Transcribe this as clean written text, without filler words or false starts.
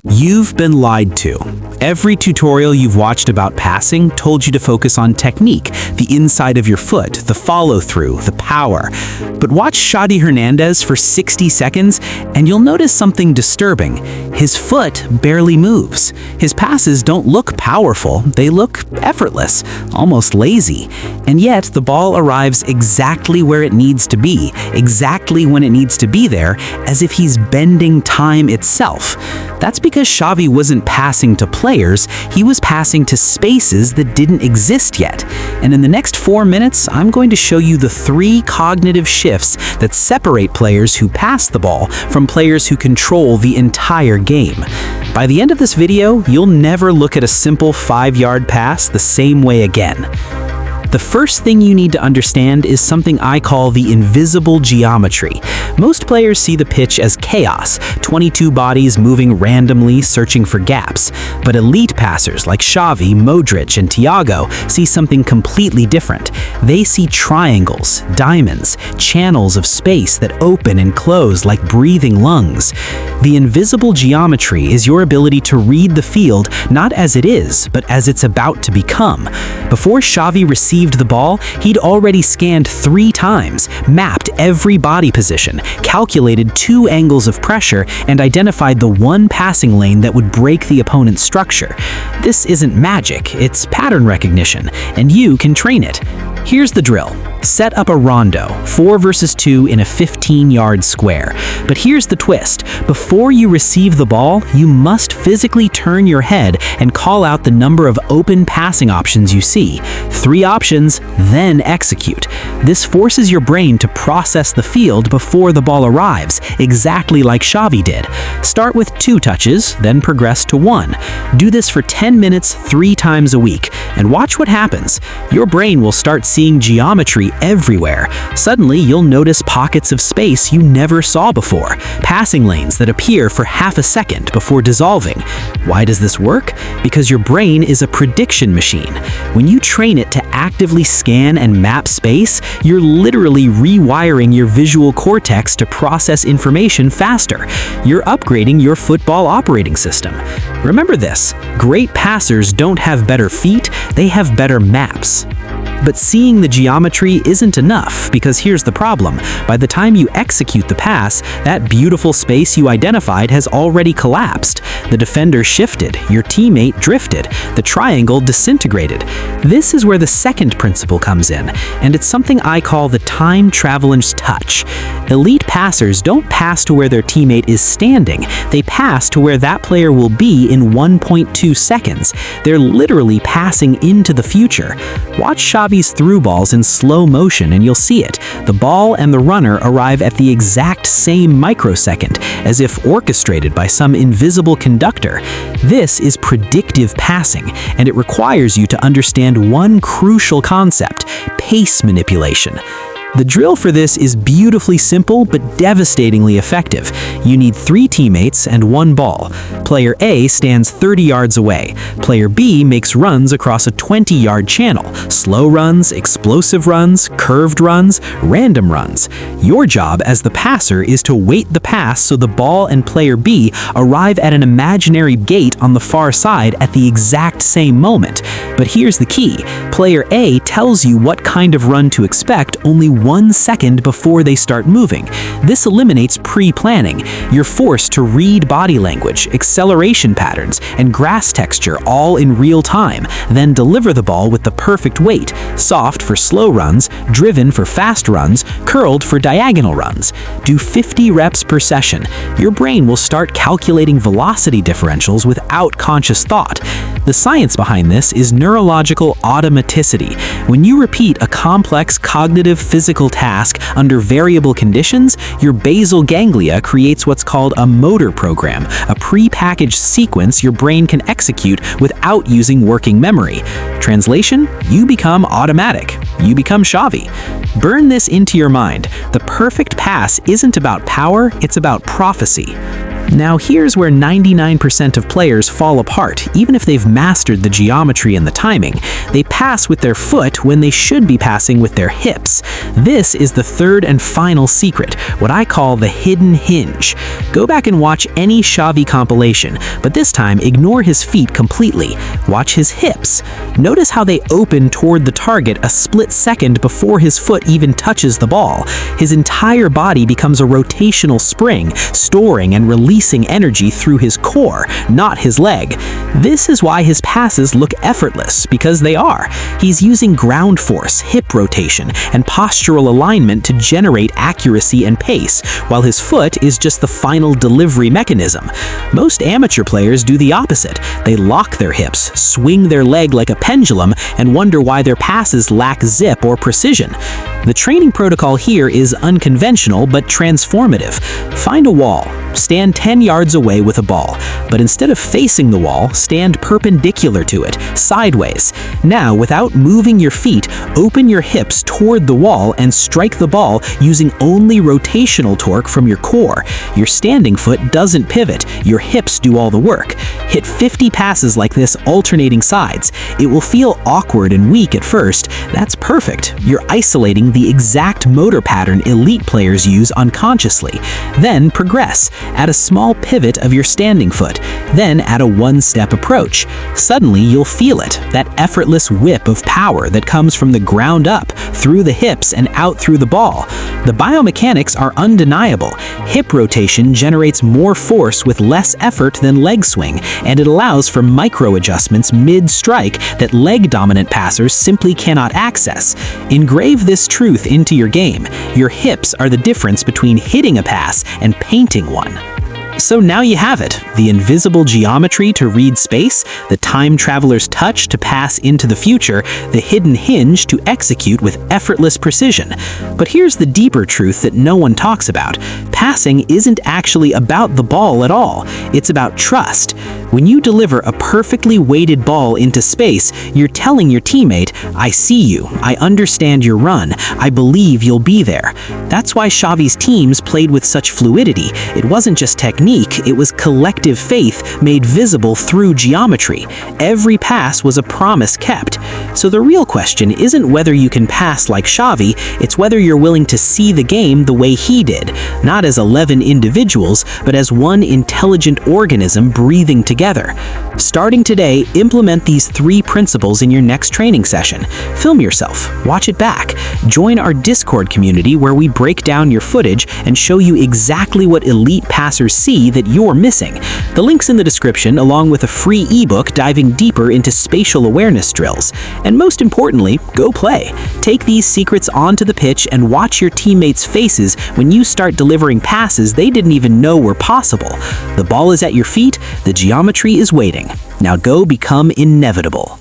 You've been lied to. Every tutorial you've watched about passing told you to focus on technique, the inside of your foot, the follow-through, the power. But watch Xavi Hernandez for 60 seconds and you'll notice something disturbing. His foot barely moves. His passes don't look powerful, they look effortless, almost lazy. And yet the ball arrives exactly where it needs to be, exactly when it needs to be there, as if he's bending time itself. That's because Xavi wasn't passing to players, he was passing to spaces that didn't exist yet. And in the next 4 minutes, I'm going to show you the 3 cognitive shifts that separate players who pass the ball from players who control the entire game. By the end of this video, you'll never look at a simple 5-yard pass the same way again. The first thing you need to understand is something I call the invisible geometry. Most players see the pitch as chaos, 22 bodies moving randomly, searching for gaps. But elite passers like Xavi, Modric, and Thiago see something completely different. They see triangles, diamonds, channels of space that open and close like breathing lungs. The invisible geometry is your ability to read the field not as it is, but as it's about to become. Before Xavi received the ball, he'd already scanned 3 times, mapped every body position, calculated 2 angles of pressure, and identified the one passing lane that would break the opponent's structure. This isn't magic, it's pattern recognition, and you can train it. Here's the drill. Set up a rondo, 4 versus 2 in a 15-yard square. But here's the twist. Before you receive the ball, you must physically turn your head and call out the number of open passing options you see. 3 options, then execute. This forces your brain to process the field before the ball arrives, exactly like Xavi did. Start with 2 touches, then progress to 1. Do this for 10 minutes 3 times a week, and watch what happens. Your brain will start seeing geometry everywhere. Suddenly, you'll notice pockets of space you never saw before, passing lanes that appear for half a second before dissolving. Why does this work? Because your brain is a prediction machine. When you train it to actively scan and map space, you're literally rewiring your visual cortex to process information faster. You're upgrading your football operating system. Remember this, great passers don't have better feet, they have better maps. But seeing the geometry isn't enough, because here's the problem. By the time you execute the pass, that beautiful space you identified has already collapsed. The defender shifted, your teammate drifted, the triangle disintegrated. This is where the second principle comes in, and it's something I call the time traveler's touch. Elite passers don't pass to where their teammate is standing, they pass to where that player will be in 1.2 seconds. They're literally passing into the future. Watch Xavi's through balls in slow motion and you'll see it. The ball and the runner arrive at the exact same microsecond, as if orchestrated by some invisible conductor. This is predictive passing, and it requires you to understand one crucial concept: pace manipulation. The drill for this is beautifully simple but devastatingly effective. You need 3 teammates and 1 ball. Player A stands 30 yards away. Player B makes runs across a 20-yard channel. Slow runs, explosive runs, curved runs, random runs. Your job as the passer is to wait the pass so the ball and player B arrive at an imaginary gate on the far side at the exact same moment. But here's the key. Player A tells you what kind of run to expect only 1 second before they start moving. This eliminates pre-planning. You're forced to read body language, acceleration patterns, and grass texture all in real time, then deliver the ball with the perfect weight: soft for slow runs, driven for fast runs, curled for diagonal runs. Do 50 reps per session. Your brain will start calculating velocity differentials without conscious thought. The science behind this is neurological automaticity. When you repeat a complex cognitive physical task under variable conditions, your basal ganglia creates what's called a motor program, a pre-packaged sequence your brain can execute without using working memory. Translation: you become automatic. You become Xavi. Burn this into your mind. The perfect pass isn't about power, it's about prophecy. Now here's where 99% of players fall apart, even if they've mastered the geometry and the timing. They pass with their foot when they should be passing with their hips. This is the third and final secret, what I call the hidden hinge. Go back and watch any Xavi compilation, but this time ignore his feet completely. Watch his hips. Notice how they open toward the target a split second before his foot even touches the ball. His entire body becomes a rotational spring, storing and releasing energy through his core, not his leg. This is why his passes look effortless, because they are. He's using ground force, hip rotation, and postural alignment to generate accuracy and pace, while his foot is just the final delivery mechanism. Most amateur players do the opposite. They lock their hips, swing their leg like a pendulum, and wonder why their passes lack zip or precision. The training protocol here is unconventional but transformative. Find a wall. Stand 10 yards away with a ball, but instead of facing the wall, stand perpendicular to it, sideways. Now, without moving your feet, open your hips toward the wall and strike the ball using only rotational torque from your core. Your standing foot doesn't pivot, your hips do all the work. Hit 50 passes like this alternating sides. It will feel awkward and weak at first. That's perfect. You're isolating the exact motor pattern elite players use unconsciously. Then progress. Add a small pivot of your standing foot, then add a one-step approach. Suddenly you'll feel it, that effortless whip of power that comes from the ground up, through the hips and out through the ball. The biomechanics are undeniable. Hip rotation generates more force with less effort than leg swing, and it allows for micro-adjustments mid-strike that leg-dominant passers simply cannot access. Engrave this truth into your game. Your hips are the difference between hitting a pass and painting one. So now you have it, the invisible geometry to read space, the time traveler's touch to pass into the future, the hidden hinge to execute with effortless precision. But here's the deeper truth that no one talks about. Passing isn't actually about the ball at all. It's about trust. When you deliver a perfectly weighted ball into space, you're telling your teammate, I see you, I understand your run, I believe you'll be there. That's why Xavi's teams played with such fluidity. It wasn't just technique, it was collective faith made visible through geometry. Every pass was a promise kept. So the real question isn't whether you can pass like Xavi, it's whether you're willing to see the game the way he did, not as 11 individuals, but as one intelligent organism breathing together. Starting today, implement these 3 principles in your next training session. Film yourself, watch it back. Join our Discord community where we break down your footage and show you exactly what elite passers see that you're missing. The link's in the description, along with a free ebook diving deeper into spatial awareness drills. And most importantly, go play. Take these secrets onto the pitch and watch your teammates' faces when you start delivering passes they didn't even know were possible. The ball is at your feet, the geometry is waiting. Now go become inevitable.